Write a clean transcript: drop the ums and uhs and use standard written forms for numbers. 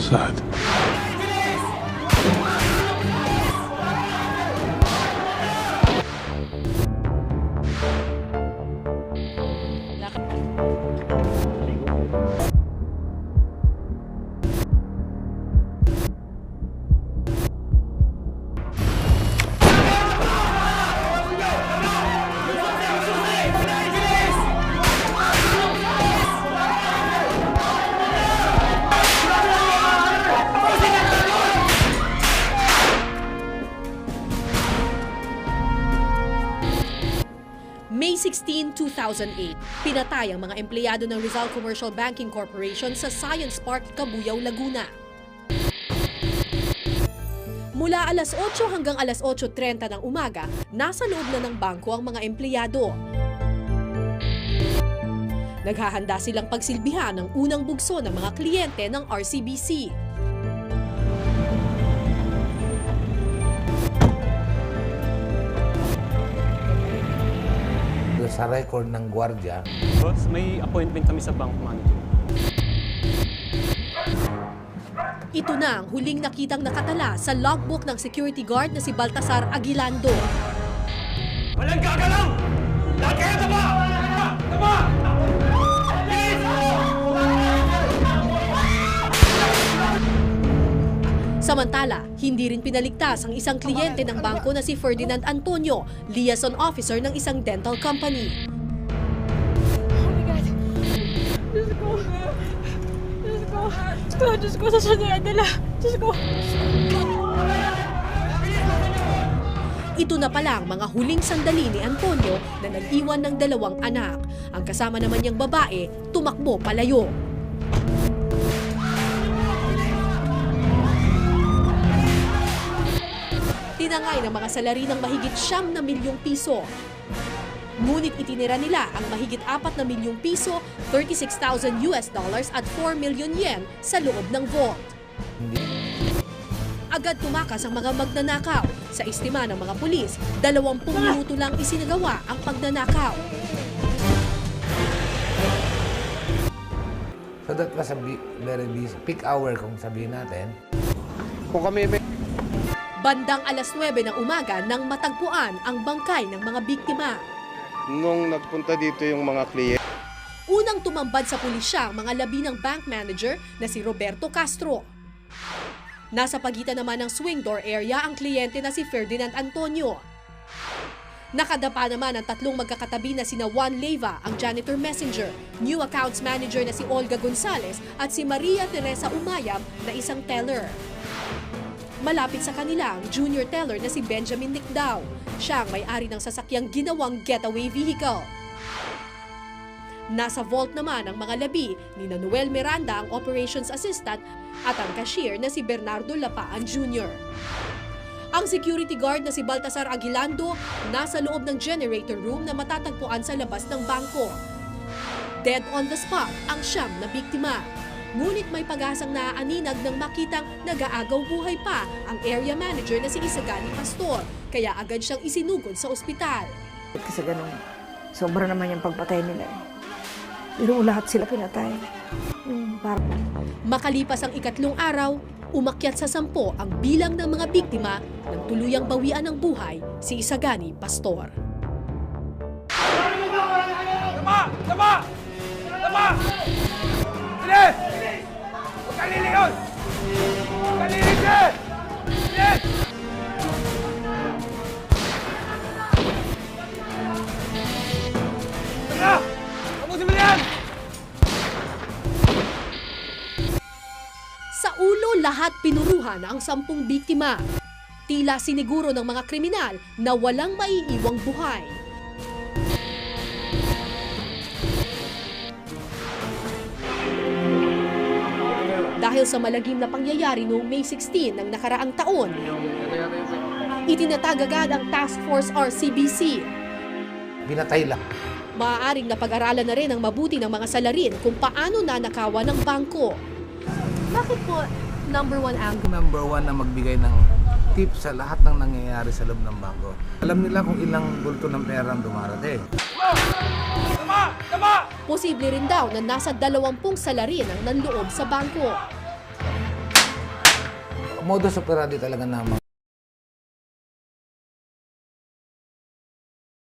outside. May 16, 2008, pinatay ang mga empleyado ng Rizal Commercial Banking Corporation sa Science Park, Cabuyao, Laguna. Mula alas 8 hanggang alas 8:30 ng umaga, nasa loob na ng bangko ang mga empleyado. Naghahanda silang pagsilbihan ng unang bugso ng mga kliyente ng RCBC. Sa record ng gwardiya. Boss, may appointment kami sa bank manager. Ito na ang huling nakitang nakatala sa logbook ng security guard na si Baltasar Aguilando. Walang gagalaw! Lahat kayo tama! Tama! Samantala, hindi rin pinaligtas ang isang kliyente ng bangko na si Ferdinand Antonio, liaison officer ng isang dental company. Oh my God. Diyos ko. Diyos ko. Diyos ko. Diyos ko. Saan niya dala? Diyos ko. Ito na pala ang mga huling sandali ni Antonio na nag-iwan ng 2 anak. Ang kasama naman niyang babae, tumakbo palayo. Tinangay ng mga salari ng mahigit 9 milyong piso. Ngunit itinira nila ang mahigit 4 na milyong piso, $36,000 at 4 million yen sa loob ng vault. Agad tumakas ang mga magnanakaw. Sa estima ng mga pulis, 20 minuto lang isinagawa ang pagnanakaw. So that was a very busy peak hour kung sabihin natin. Kung kami may Bandang alas 9 ng umaga nang matagpuan ang bangkay ng mga biktima. nung nagpunta dito yung mga kliyente, Unang tumambad sa pulisya ang mga labi ng bank manager na si Roberto Castro. Nasa pagitan naman ng swing door area ang kliyente na si Ferdinand Antonio. Nakadapa naman ang 3 magkakatabi na sina Juan Leyva, ang janitor messenger, new accounts manager na si Olga Gonzalez at si Maria Teresa Umayam na isang teller. Malapit sa kanila ang junior teller na si Benjamin Nicdao. Siya ang may-ari ng sasakyang ginawang getaway vehicle. Nasa vault naman ang mga labi ni Noel Miranda, ang operations assistant, at ang cashier na si Bernardo Lapaan Jr. Ang security guard na si Baltasar Aguilando nasa loob ng generator room na matatagpuan sa labas ng bangko. Dead on the spot ang 9 na biktima. Ngunit may pag-asang naaaninag nang makitang nag-aagaw buhay pa ang area manager na si Isagani Pastor, kaya agad siyang isinugod sa ospital. Kasi ganun, sobra naman yung pagpatay nila eh. Pero lahat sila pinatay. Makalipas ang 3 araw, umakyat sa 10 ang bilang ng mga biktima ng tuluyang bawian ng buhay si Isagani Pastor. Tama! Tama! Tama! Bilis! Huwag kang lilingon! Huwag kang lilingon! Bilis! Tara! Tapusin mo na yan! Sa ulo lahat pinuruhan ang 10 biktima. Tila siniguro ng mga kriminal na walang maiiwang buhay. Dahil sa malagim na pangyayari noong May 16 ng nakaraang taon, itinatag agad ang Task Force RCBC. Binatay lang. Maaaring napag-aralan na rin ng mabuti ng mga salarin kung paano nanakawan ng bangko. Bakit po number 1 angle? Number 1 na magbigay ng tip sa lahat ng nangyayari sa loob ng bangko. Alam nila kung ilang bulto ng pera ang dumarating. Tama! Tama! Posible rin daw na nasa 20 salarin ang nanloob sa bangko. modus operandi talaga naman